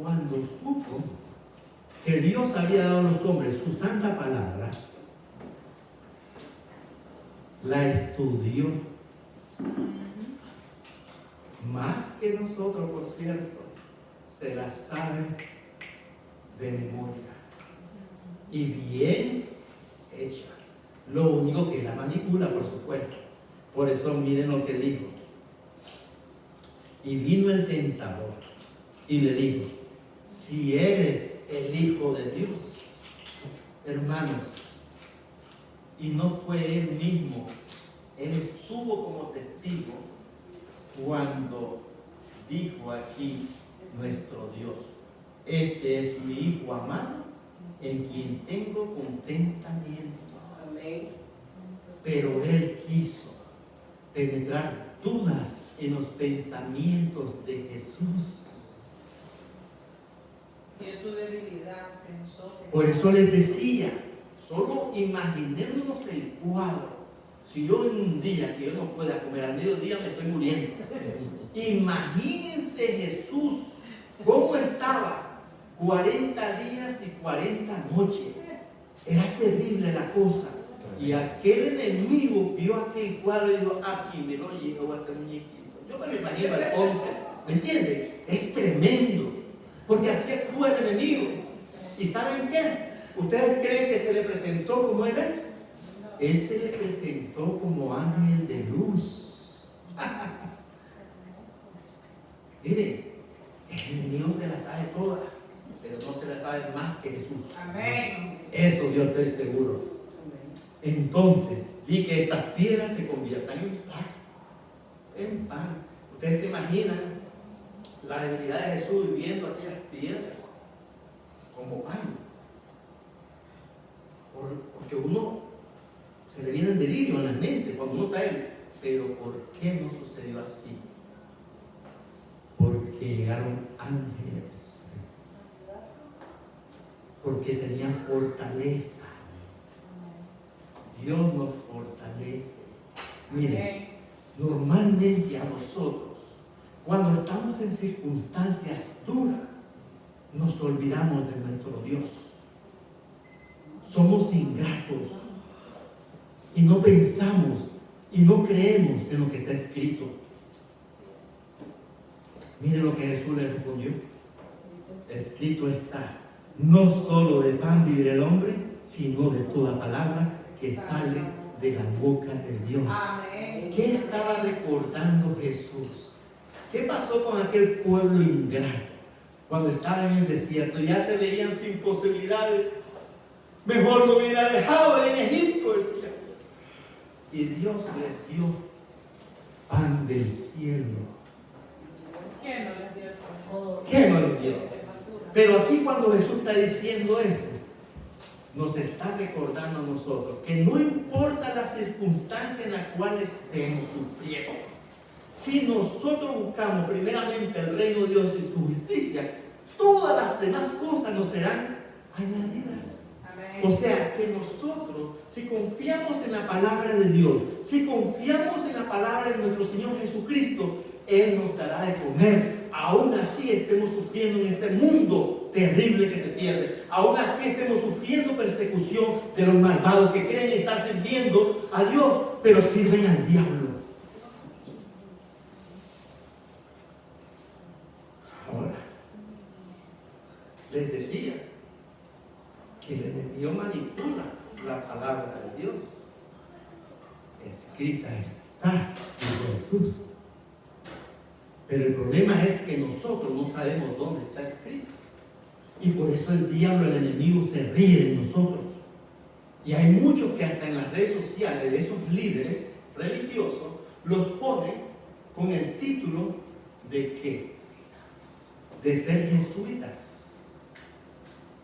cuando supo que Dios había dado a los hombres su santa palabra, la estudió. Más que nosotros, por cierto, se la sabe de memoria. Y bien hecha. Lo único que la manipula, por supuesto. Por eso miren lo que dijo. Y vino el tentador y le dijo, si eres el Hijo de Dios, hermanos, y no fue él mismo, él estuvo como testigo cuando dijo aquí nuestro Dios, este es mi Hijo amado, en quien tengo contentamiento. Amén. Pero él quiso penetrar dudas en los pensamientos de Jesús. Y en su debilidad pensó que... Por eso les decía, solo imaginémonos el cuadro. Si yo en un día que yo no pueda comer al mediodía me estoy muriendo. Imagínense Jesús, cómo estaba 40 días y 40 noches. Era terrible la cosa. Y aquel enemigo vio aquel cuadro y dijo, aquí me lo llevo a este muñequito. Yo me lo imagino al tonto. ¿Me entienden? Es tremendo. Porque así actúa el enemigo. ¿Y saben qué? ¿Ustedes creen que se le presentó como él es? Él se le presentó como ángel de luz. Miren, el enemigo se la sabe toda, pero no se la sabe más que Jesús. Amén. Eso yo estoy seguro. Entonces, vi que estas piedras se conviertan en pan. En pan. Ustedes se imaginan la debilidad de Jesús viviendo aquellas piedras como pan. Porque uno se le viene el delirio en la mente cuando uno cae. Pero ¿por qué no sucedió así? Porque llegaron ángeles. Porque tenía fortaleza. Dios nos fortalece. Miren, normalmente a nosotros, cuando estamos en circunstancias duras, nos olvidamos de nuestro Dios. Somos ingratos y no pensamos y no creemos en lo que está escrito. Miren lo que Jesús le respondió. Escrito está, no solo de pan vivirá el hombre, sino de toda palabra que sale de la boca de Dios. Amén. ¿Qué estaba recordando Jesús? ¿Qué pasó con aquel pueblo ingrato cuando estaba en el desierto? Ya se veían sin posibilidades. Mejor me hubiera dejado en Egipto, decía. Y Dios les dio pan del cielo. ¿Quién no les dio eso? ¿Qué no les dio? Pero aquí cuando Jesús está diciendo eso, nos está recordando a nosotros que no importa la circunstancia en la cual estemos sufriendo, si nosotros buscamos primeramente el reino de Dios y su justicia, todas las demás cosas nos serán añadidas. O sea, que nosotros, si confiamos en la palabra de Dios, si confiamos en la palabra de nuestro Señor Jesucristo, Él nos dará de comer. Aún así estemos sufriendo en este mundo terrible que se pierde. Aún así estemos sufriendo persecución de los malvados que creen estar sirviendo a Dios, pero sirven al diablo. Ahora, les decía que el enemigo manipula la palabra de Dios. Escrita está, dijo Jesús. Pero el problema es que nosotros no sabemos dónde está escrito. Y por eso el diablo, el enemigo, se ríe de nosotros. Y hay muchos que hasta en las redes sociales de esos líderes religiosos los ponen con el título de ¿qué? De ser jesuitas.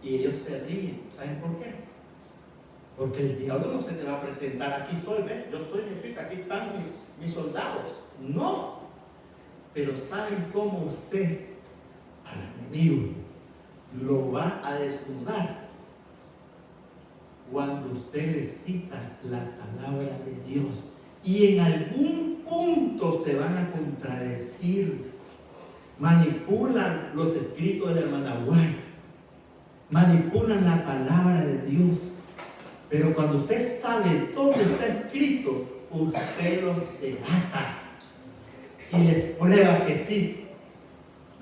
Y ellos se ríen. ¿Saben por qué? Porque el diablo no se te va a presentar: aquí estoy, ¿ves? Yo soy jesuita, aquí están mis soldados. No. Pero ¿saben cómo usted al enemigo lo va a desnudar? Cuando usted le cita la palabra de Dios y en algún punto se van a contradecir. Manipulan los escritos de la hermana White, manipulan la palabra de Dios. Pero cuando usted sabe dónde está escrito, usted los delata y les prueba que sí.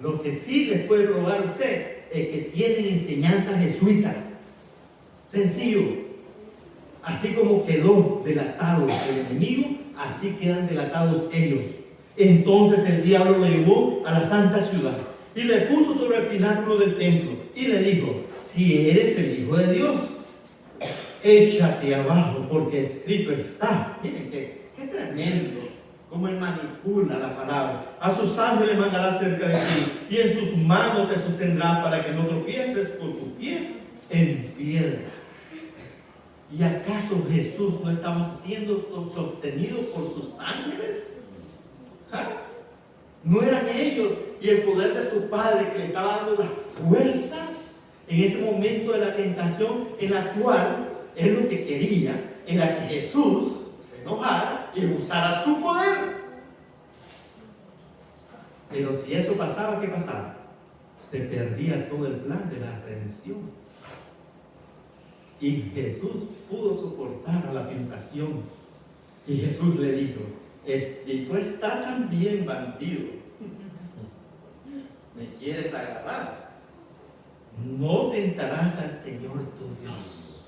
Lo que sí les puede probar a usted es que tienen enseñanzas jesuitas. Sencillo. Así como quedó delatado el enemigo, así quedan delatados ellos. Entonces el diablo lo llevó a la santa ciudad y le puso sobre el pináculo del templo y le dijo: si eres el Hijo de Dios, échate abajo, porque escrito está. Miren qué tremendo cómo él manipula la palabra. A sus ángeles mandará cerca de ti y en sus manos te sostendrán para que no tropieces con tu pie en piedra. ¿Y acaso Jesús no estaba siendo sostenido por sus ángeles? ¿Ah? ¿No eran ellos y el poder de su Padre que le estaba dando las fuerzas en ese momento de la tentación, en la cual él lo que quería era que Jesús se enojara y usara su poder? Pero si eso pasaba, ¿qué pasaba? Se perdía todo el plan de la redención. Y Jesús pudo soportar a la tentación. Y Jesús le dijo: escrito está también, bandido. ¿Me quieres agarrar? No tentarás al Señor tu Dios,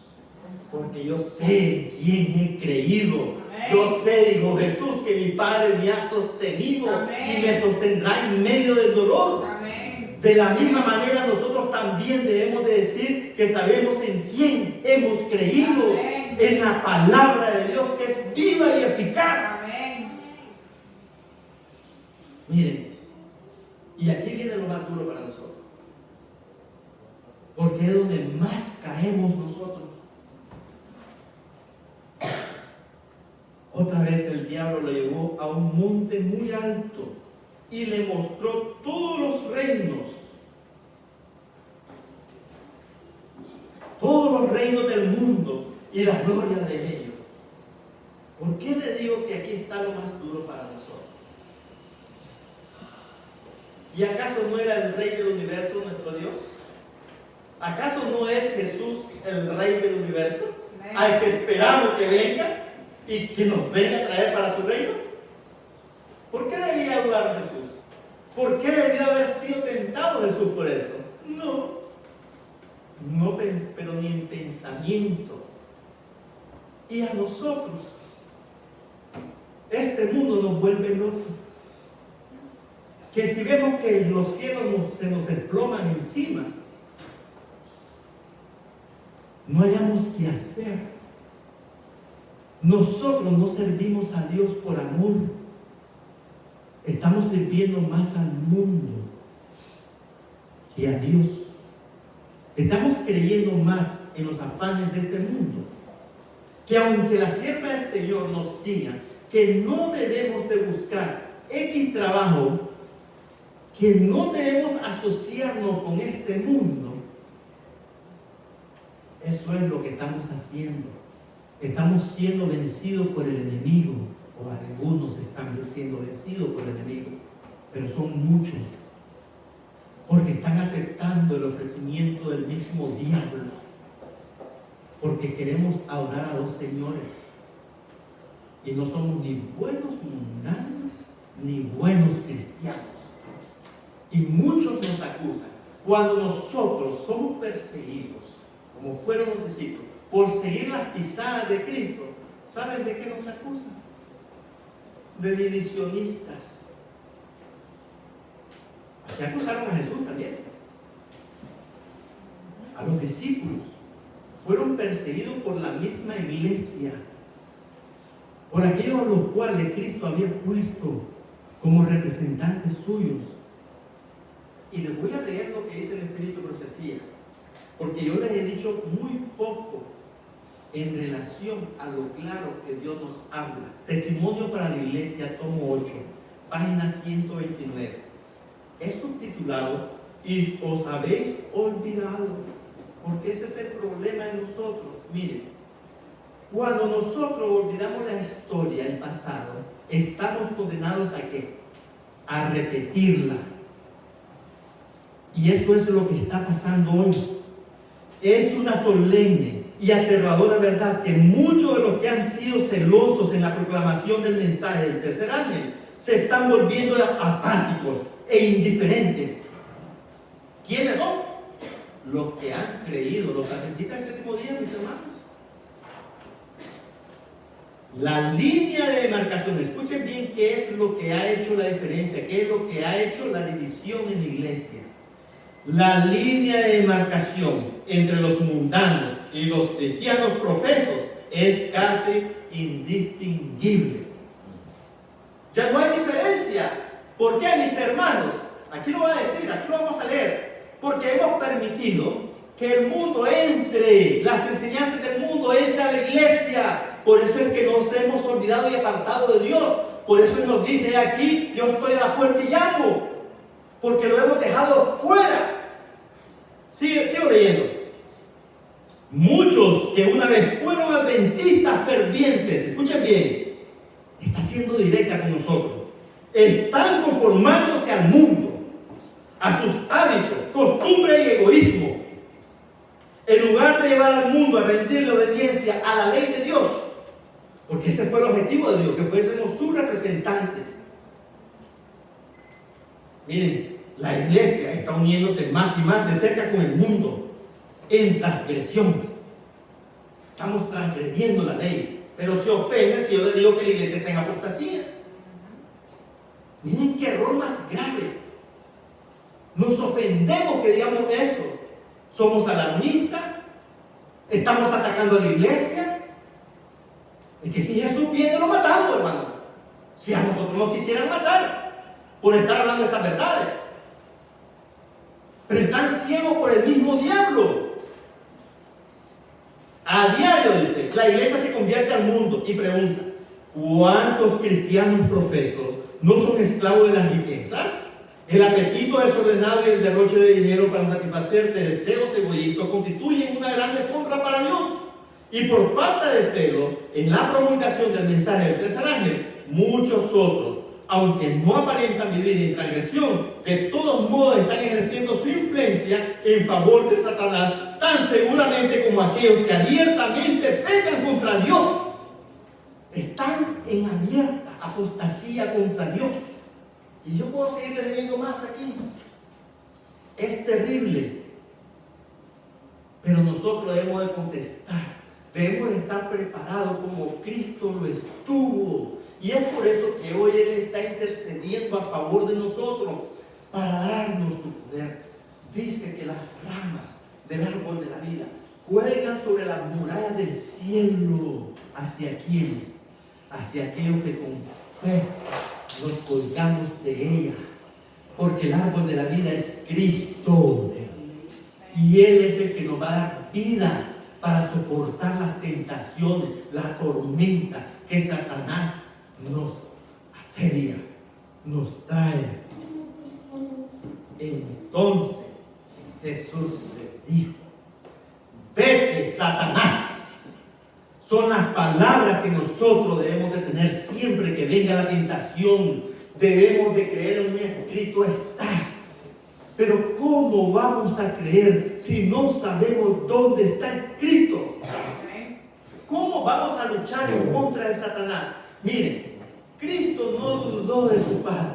porque yo sé en quién he creído. Amén. Yo sé, dijo Jesús, que mi Padre me ha sostenido. Amén. Y me sostendrá en medio del dolor. Amén. De la misma manera nosotros también debemos de decir que sabemos en quién hemos creído. Amén. En la palabra de Dios, que es viva y eficaz. Miren, y aquí viene lo más duro para nosotros, porque es donde más caemos nosotros. Otra vez el diablo lo llevó a un monte muy alto y le mostró todos los reinos del mundo y la gloria de ellos. ¿Por qué le digo que aquí está lo más duro para nosotros? ¿Y acaso no era el Rey del universo nuestro Dios? ¿Acaso no es Jesús el Rey del universo? Al que esperamos que venga y que nos venga a traer para su reino. ¿Por qué debía dudar ¿Por qué debió haber sido tentado Jesús por eso? No. pero ni en pensamiento. Y a nosotros, este mundo nos vuelve locos. Que si vemos que los cielos se nos desploman encima, no hayamos qué hacer. Nosotros no servimos a Dios por amor. Estamos sirviendo más al mundo que a Dios. Estamos creyendo más en los afanes de este mundo. Que aunque la sierva del Señor nos diga que no debemos de buscar X trabajo, que no debemos asociarnos con este mundo, eso es lo que estamos haciendo. Estamos siendo vencidos por el enemigo, o algunos están siendo vencidos por el enemigo, pero son muchos, porque están aceptando el ofrecimiento del mismo diablo, porque queremos adorar a dos señores, y no somos ni buenos mundanos, ni buenos cristianos. Y muchos nos acusan, cuando nosotros somos perseguidos, como fueron los discípulos, por seguir las pisadas de Cristo, ¿saben de qué nos acusan? De divisionistas. Así acusaron a Jesús también. A los discípulos. Fueron perseguidos por la misma iglesia, por aquellos a los cuales Cristo había puesto como representantes suyos. Y les voy a leer lo que dice el Espíritu de Profecía, porque yo les he dicho muy poco en relación a lo claro que Dios nos habla. Testimonio para la Iglesia, tomo 8, página 129. Es subtitulado "Y os habéis olvidado", porque ese es el problema de nosotros. Miren, cuando nosotros olvidamos la historia, el pasado, estamos condenados ¿a qué? A repetirla. Y eso es lo que está pasando hoy. Es una solemne y aterradora verdad que muchos de los que han sido celosos en la proclamación del mensaje del tercer ángel se están volviendo apáticos e indiferentes. ¿Quiénes son? Los que han creído, los adventistas del séptimo día, mis hermanos. La línea de demarcación, escuchen bien qué es lo que ha hecho la diferencia, qué es lo que ha hecho la división en la iglesia. La línea de demarcación entre los mundanos y los cristianos profesos es casi indistinguible. Ya no hay diferencia. ¿Por qué, mis hermanos? Aquí lo va a decir, aquí lo vamos a leer. Porque hemos permitido que el mundo entre, las enseñanzas del mundo entre a la iglesia. Por eso es que nos hemos olvidado y apartado de Dios. Por eso nos dice aquí: yo estoy a la puerta y llamo. Porque lo hemos dejado fuera. Sigo leyendo. Muchos que una vez fueron adventistas fervientes, escuchen bien, está siendo directa con nosotros, están conformándose al mundo, a sus hábitos, costumbres y egoísmo, en lugar de llevar al mundo a rendirle obediencia a la ley de Dios, porque ese fue el objetivo de Dios, que fuésemos sus representantes. Miren, la iglesia está uniéndose más y más de cerca con el mundo en transgresión. Estamos transgrediendo la ley, pero se ofende si yo le digo que la iglesia está en apostasía. Miren qué error más grave. Nos ofendemos que digamos eso. Somos alarmistas, estamos atacando a la iglesia. Es que si Jesús viene, lo matamos, hermano. Si a nosotros nos quisieran matar por estar hablando de estas verdades. Pero están ciegos por el mismo diablo. A diario, dice, la iglesia se convierte al mundo y pregunta: ¿cuántos cristianos profesos no son esclavos de las riquezas? El apetito desordenado y el derroche de dinero para satisfacer de deseos egoístas constituyen una gran deshonra para Dios. Y por falta de celo en la promulgación del mensaje del tercer ángel, muchos otros, aunque no aparentan vivir en transgresión, de todos modos están ejerciendo su influencia en favor de Satanás, tan seguramente como aquellos que abiertamente pecan contra Dios. Están en abierta apostasía contra Dios. Y yo puedo seguir leyendo más aquí. Es terrible. Pero nosotros debemos de contestar, debemos de estar preparados como Cristo lo estuvo. Y es por eso que hoy Él está intercediendo a favor de nosotros para darnos su poder. Dice que las ramas del árbol de la vida cuelgan sobre las murallas del cielo. ¿Hacia quiénes? Hacia aquellos que con fe nos colgamos de ella. Porque el árbol de la vida es Cristo. Y Él es el que nos va a dar vida para soportar las tentaciones, la tormenta que Satanás nos asedia, nos trae. Entonces Jesús le dijo: vete, Satanás. Son las palabras que nosotros debemos de tener siempre que venga la tentación. Debemos de creer en un escrito está. Pero ¿cómo vamos a creer si no sabemos dónde está escrito? ¿Cómo vamos a luchar en contra de Satanás? Miren, Cristo no dudó de su Padre.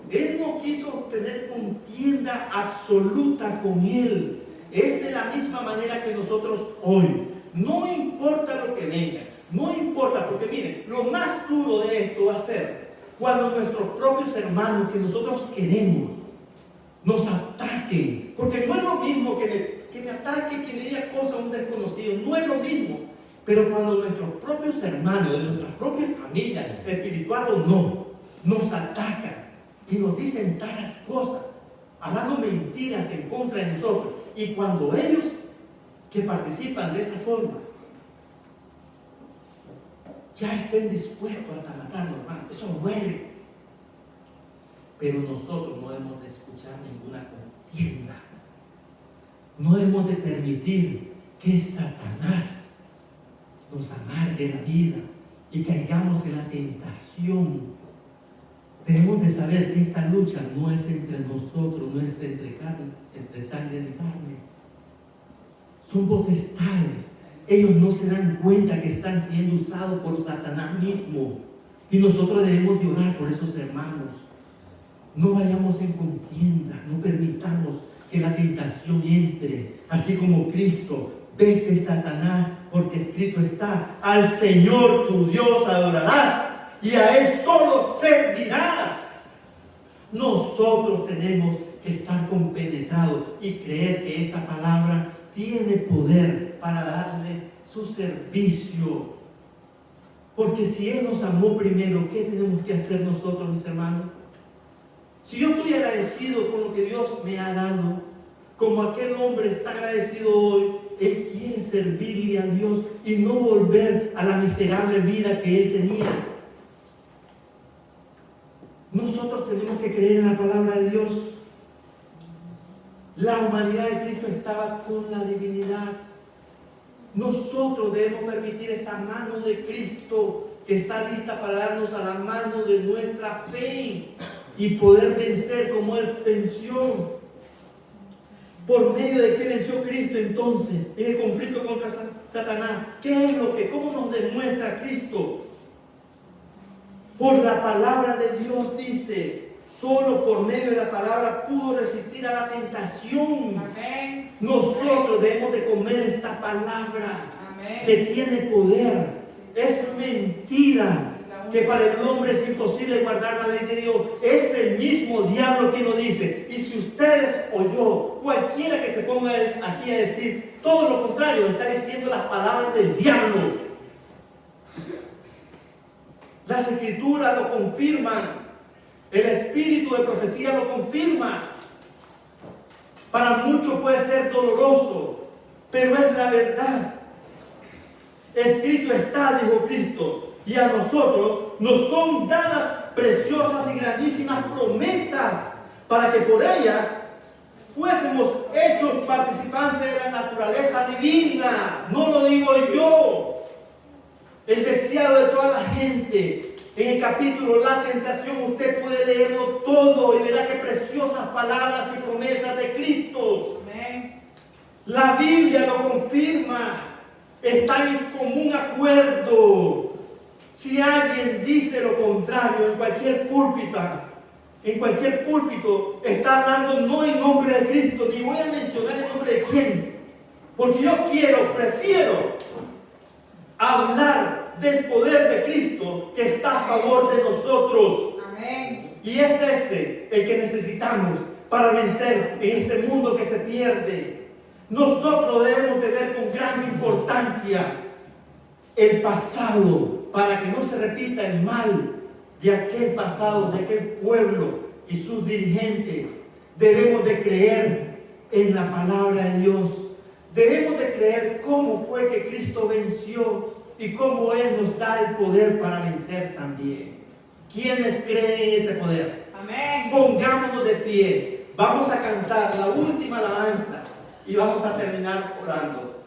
Él no quiso tener contienda absoluta con Él. Es de la misma manera que nosotros hoy. No importa lo que venga, no importa, porque miren, lo más duro de esto va a ser cuando nuestros propios hermanos que nosotros queremos nos ataquen, porque no es lo mismo que me ataque, que me diga cosas a un desconocido, no es lo mismo. Pero cuando nuestros propios hermanos, de nuestras propias familias, espiritual o no, nos atacan y nos dicen tales cosas, hablando mentiras en contra de nosotros, y cuando ellos que participan de esa forma ya estén dispuestos a matarnos, hermano, eso duele. Pero nosotros no hemos de escuchar ninguna contienda. No hemos de permitir que Satanás nos amargue la vida y caigamos en la tentación. Debemos de saber que esta lucha no es entre nosotros, no es entre carne, entre sangre y carne. Son potestades. Ellos no se dan cuenta que están siendo usados por Satanás mismo. Y nosotros debemos de orar por esos hermanos. No vayamos en contienda, no permitamos que la tentación entre, así como Cristo: vete, Satanás, porque escrito está: al Señor tu Dios adorarás y a Él solo servirás. Nosotros tenemos que estar compenetrados y creer que esa palabra tiene poder para darle su servicio. Porque si Él nos amó primero, ¿qué tenemos que hacer nosotros, mis hermanos? Si yo estoy agradecido con lo que Dios me ha dado, como aquel hombre está agradecido hoy, él quiere servirle a Dios y no volver a la miserable vida que él tenía. Nosotros tenemos que creer en la palabra de Dios. La humanidad de Cristo estaba con la divinidad. Nosotros debemos permitir esa mano de Cristo que está lista para darnos a la mano de nuestra fe y poder vencer como Él venció. ¿Por medio de qué venció Cristo entonces en el conflicto contra Satanás? ¿Qué es cómo nos demuestra Cristo? Por la palabra de Dios, dice. Solo por medio de la palabra pudo resistir a la tentación. Amén. Nosotros debemos de comer esta palabra. Amén. Que tiene poder. Es mentira que para el hombre es imposible guardar la ley de Dios. Es el mismo diablo quien lo dice. Y si ustedes o yo, cualquiera que se ponga aquí a decir todo lo contrario, está diciendo las palabras del diablo. Las escrituras lo confirman. El espíritu de profecía lo confirma. Para muchos puede ser doloroso, pero es la verdad. Escrito está, dijo Cristo, y a nosotros nos son dadas preciosas y grandísimas promesas para que por ellas fuésemos hechos participantes de la naturaleza divina. No lo digo yo, el deseado de toda la gente. En el capítulo La Tentación usted puede leerlo todo y verá qué preciosas palabras y promesas de Cristo. Amén. La Biblia lo confirma. Está en común acuerdo. Si alguien dice lo contrario en cualquier púlpito está hablando no en nombre de Cristo, ni voy a mencionar el nombre de quién, Porque yo prefiero hablar del poder de Cristo que está a favor de nosotros. Amén. Y es ese el que necesitamos para vencer en este mundo que se pierde. Nosotros debemos de ver con gran importancia el pasado para que no se repita el mal de aquel pasado, de aquel pueblo y sus dirigentes. Debemos de creer en la palabra de Dios. Debemos de creer cómo fue que Cristo venció y cómo Él nos da el poder para vencer también. ¿Quiénes creen en ese poder? Amén. Pongámonos de pie. Vamos a cantar la última alabanza y vamos a terminar orando.